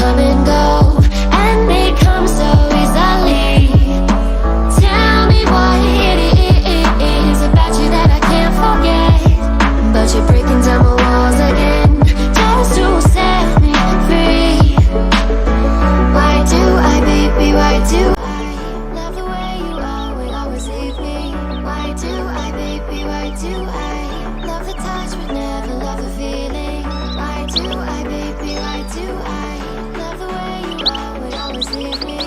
come and go, and they come so easily. Tell me what it is about you that I can't forget, but you're breaking down my walls again just to set me free. Why do I, baby, why do I love the way you always leave me? Why do I, baby, why do I love the touch but never love the feeling? Why do I, baby, why do I love the way you always leave me?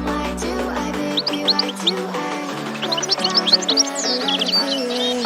Why do I, baby, why do I love the touch but never love the feeling?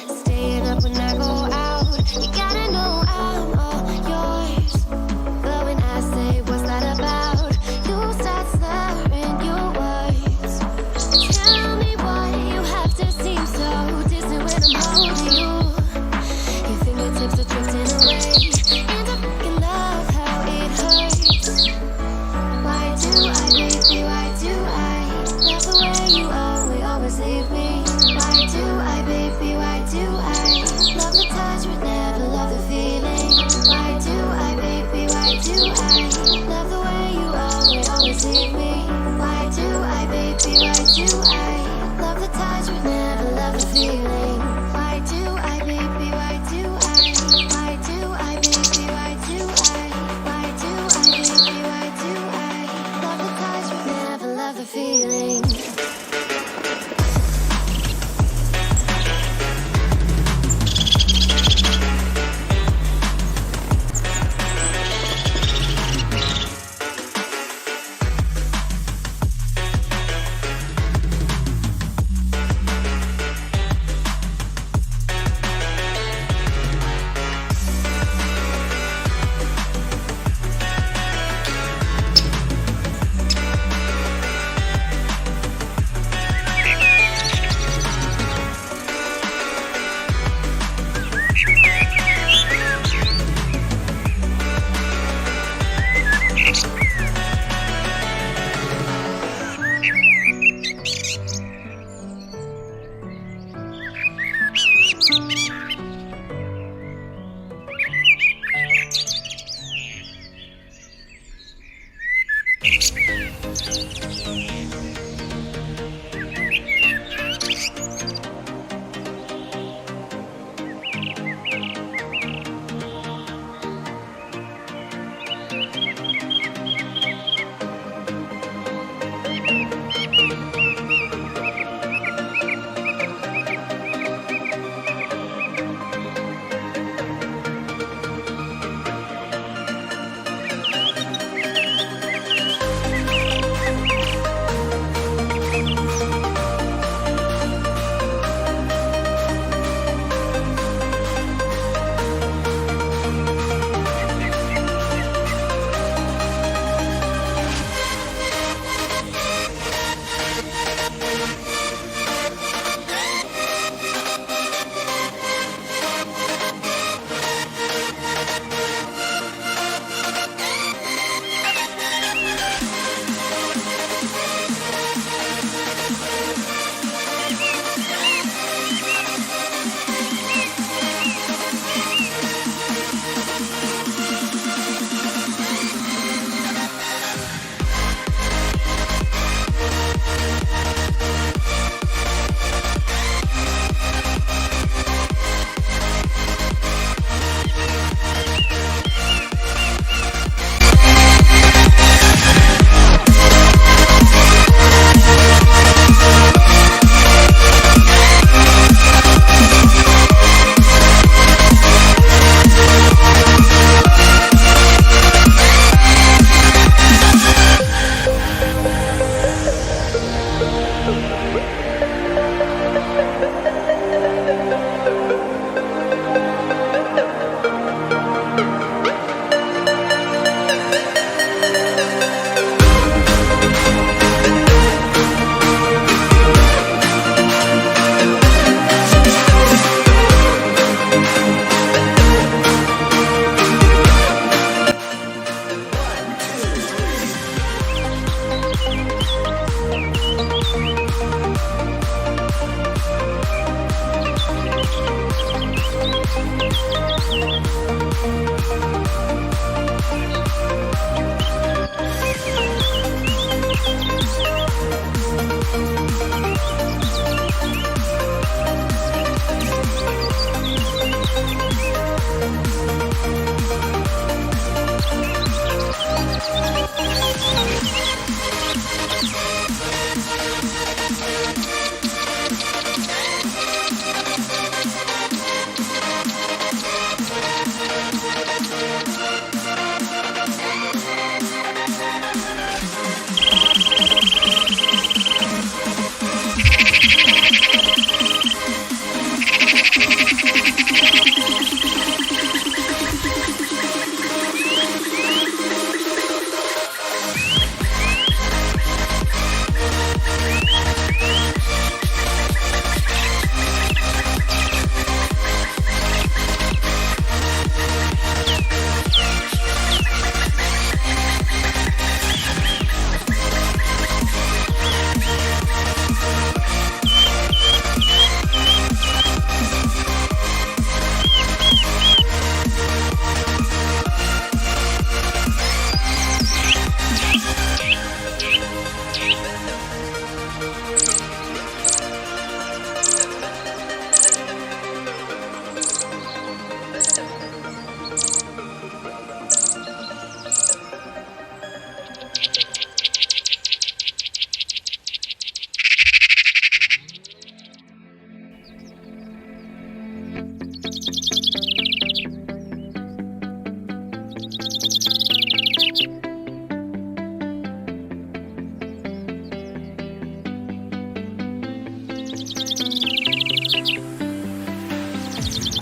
Staying up when I go out, you gotta know I'm all yours. But when I say what's that about, you start slurring your words. Tell me why you have to seem so distant when I'm holding you. Your fingertips are drifting away, and I fucking love how it hurts. Why do I, baby, why do I love the way you always leave me? Why do I, baby, why do I love the touch but never love the feeling? Why do I, baby, why do I love the way you always leave me? Why do I, baby, why do I love the touch but never love the feeling? Why do I, baby, why do I? Why do I, baby, why do I? Why do I, baby, why do I love the touch but never love the feeling?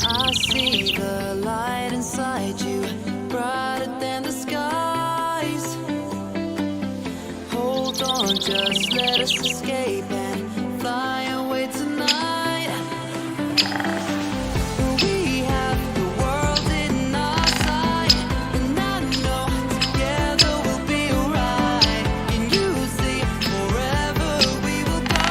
I see the light inside you, brighter than the skies. Hold on, just let us escape and fly away tonight. We have the world in our sight, and I know together we'll be alright. Can you see forever we will go?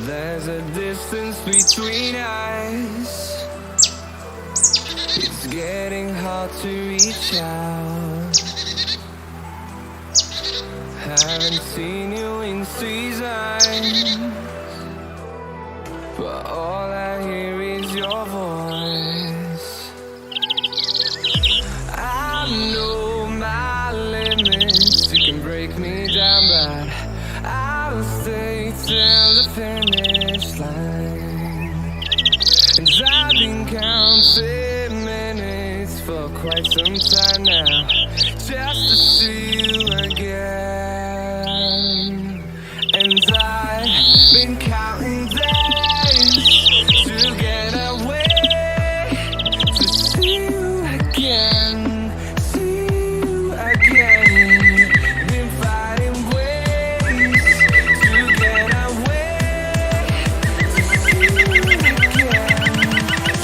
There's a distance between us. It's getting hard to reach out. Haven't seen you in seasons, but all I hear is your voice. I know my limits, you can break me down, but I'll stay till the finish line. And I've been counting minutes for quite some time now, just to see you again. And I've been counting days to get away, to see you again, see you again. Been fighting ways to get away, to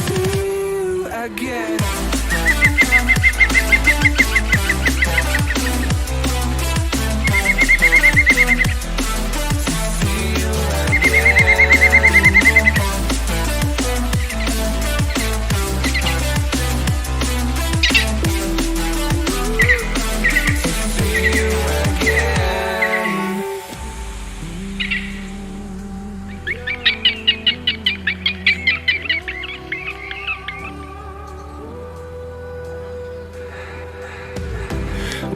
see you again.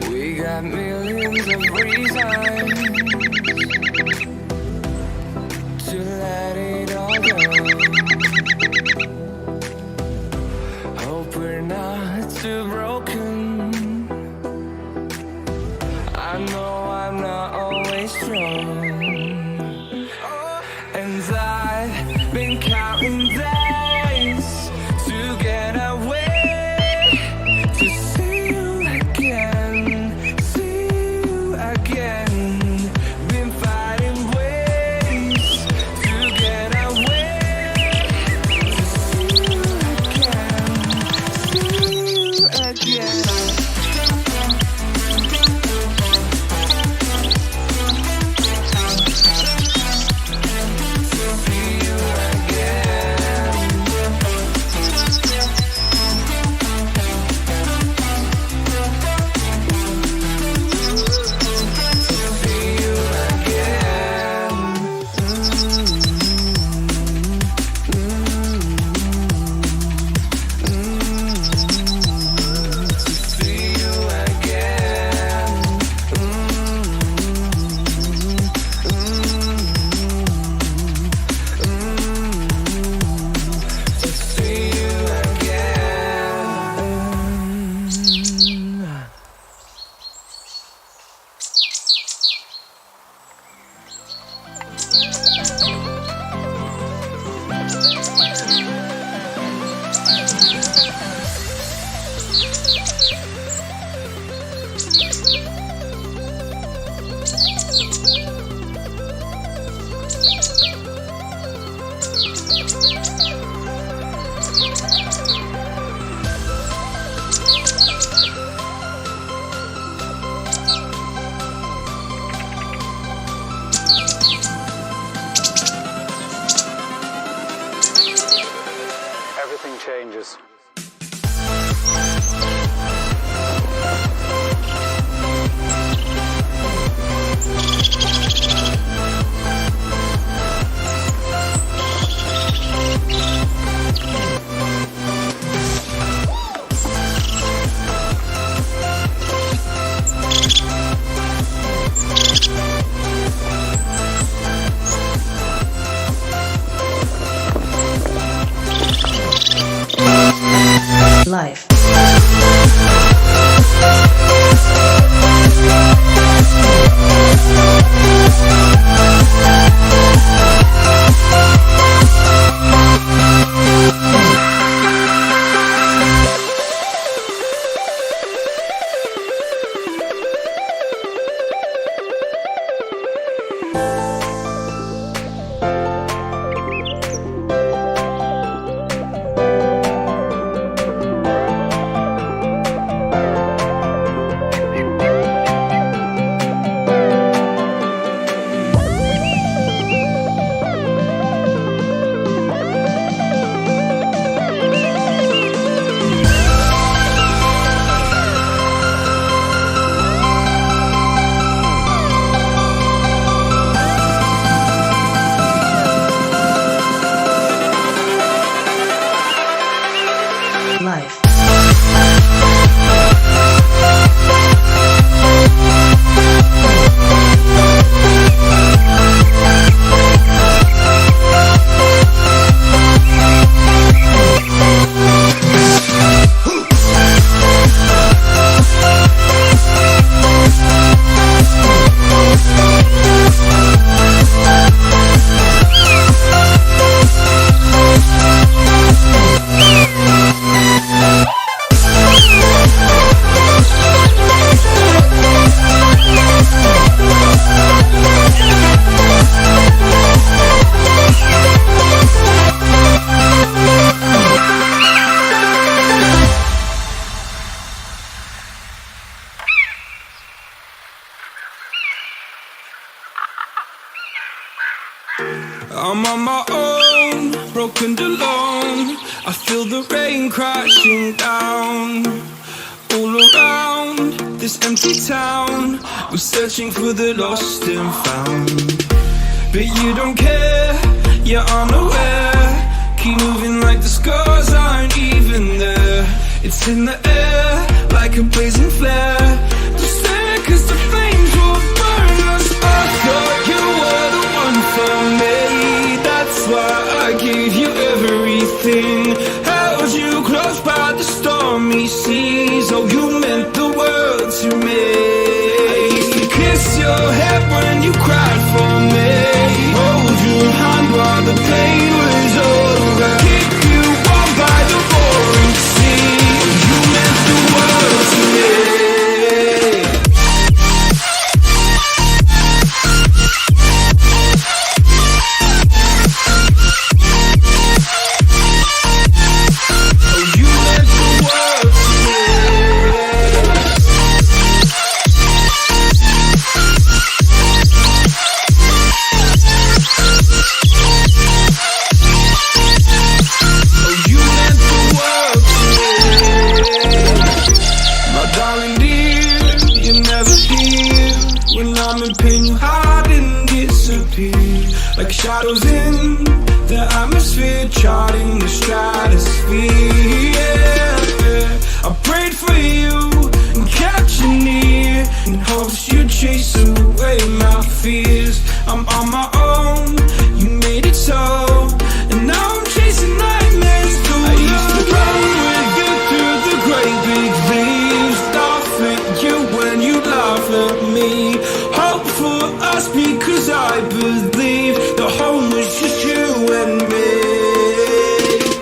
We got millions of reasons to let it all go. Hope we're not too broken. I know I'm not always strong, and I've been counting days to get away, to see you again. Been fighting ways to get away, to see you again. Everything changes. I'm on my own, broken and alone. I feel the rain crashing down all around this empty town. We're searching for the lost and found, but you don't care, you're unaware. Keep moving like the scars aren't even there. It's in the air like a blazing flare. Just stare, cause the flames will burn us. I thought you were the one for me. That's why I gave you everything. Held you close by the stormy seas. Oh, you meant the world to me. I used to kiss your head when you cried for me. Hold your hand while the pain was over. Keep you warm by the roaring sea. You meant the world to me. Like shadows in the atmosphere, charting the stratosphere. Yeah. I prayed for you and kept you near in hopes you'd chase away my fears. I'm on my own, you made it so, and now I'm chasing nightmares too. I used to run with you through the great big leaves, laugh at you when you laugh at me. Hope for us because I believe the home was just you and me.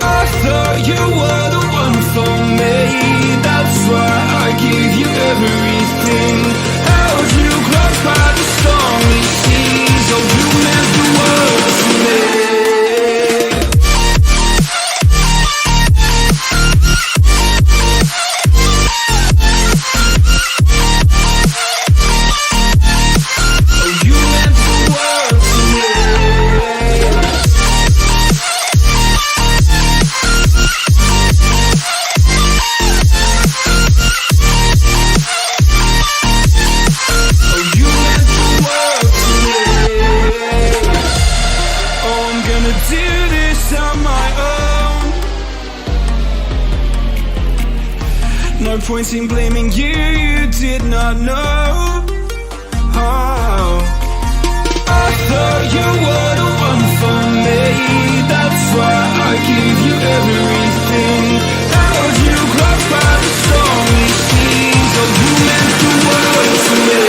I thought you were the one for me. That's why I gave you everything. Held you close by the stormy seas. Oh, you meant the world to me. No point in blaming you, you did not know. Oh, I thought you were the one for me. That's why I gave you everything. Held you close by the stormy seas. Oh, you meant the world to me.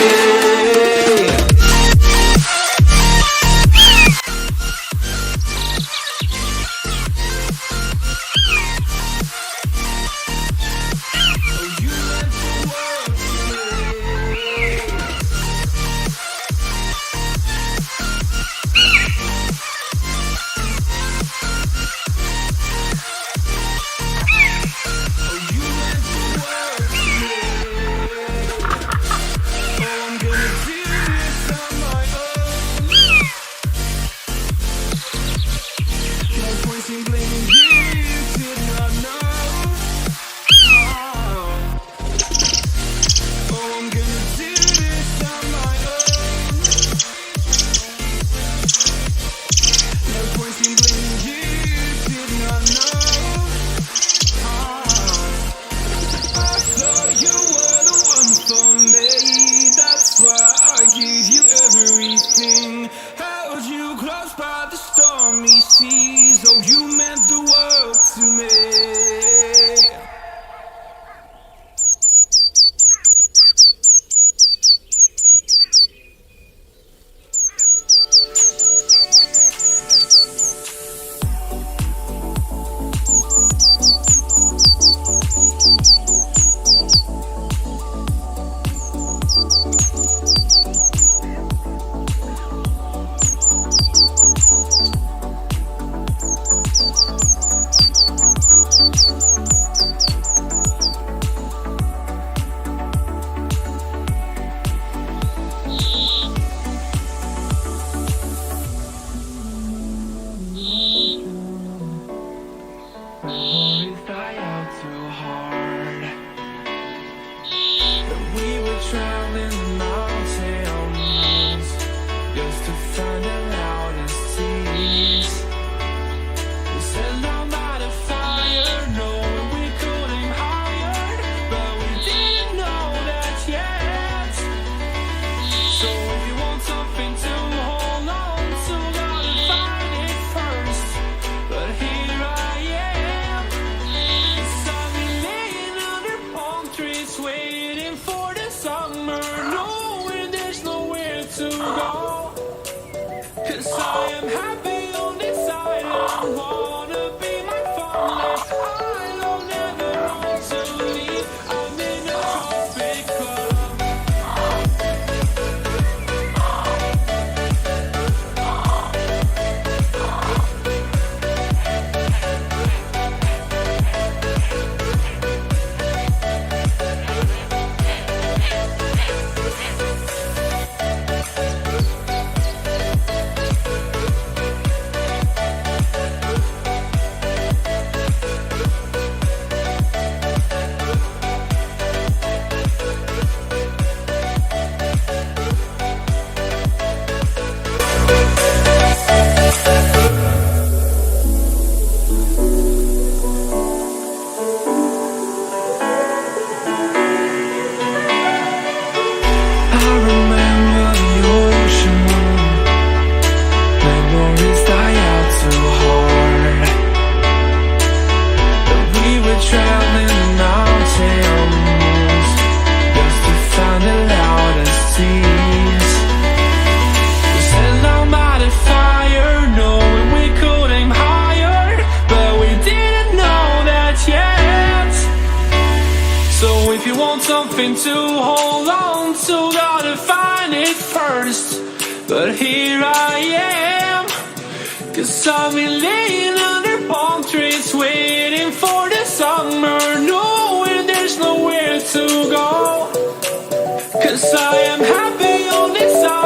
Held you close by the stormy seas. Oh, you meant the world to me. to find out how to cease. We set down by the fire, knowing we could aim higher, but we didn't know that yet. So if you want something to hold on to, gotta find it first. But here I am, 'cause I've been laying under palm trees, waiting for the summer, knowing there's nowhere to go. 'Cause I am happy on this island, wanna be my farmland. I never want to leave, I'm in a tropic club. I remember the ocean moon, memories die out too hard. But we were traveling the mountains just to find the loudest seas. We sat down by the fire, knowing we could aim higher, but we didn't know that yet. So if you want something to hold on to, gotta find it first. But here I am, 'cause I've been laying under palm trees, waiting for the summer, knowing there's nowhere to go. 'Cause I am happy on this island.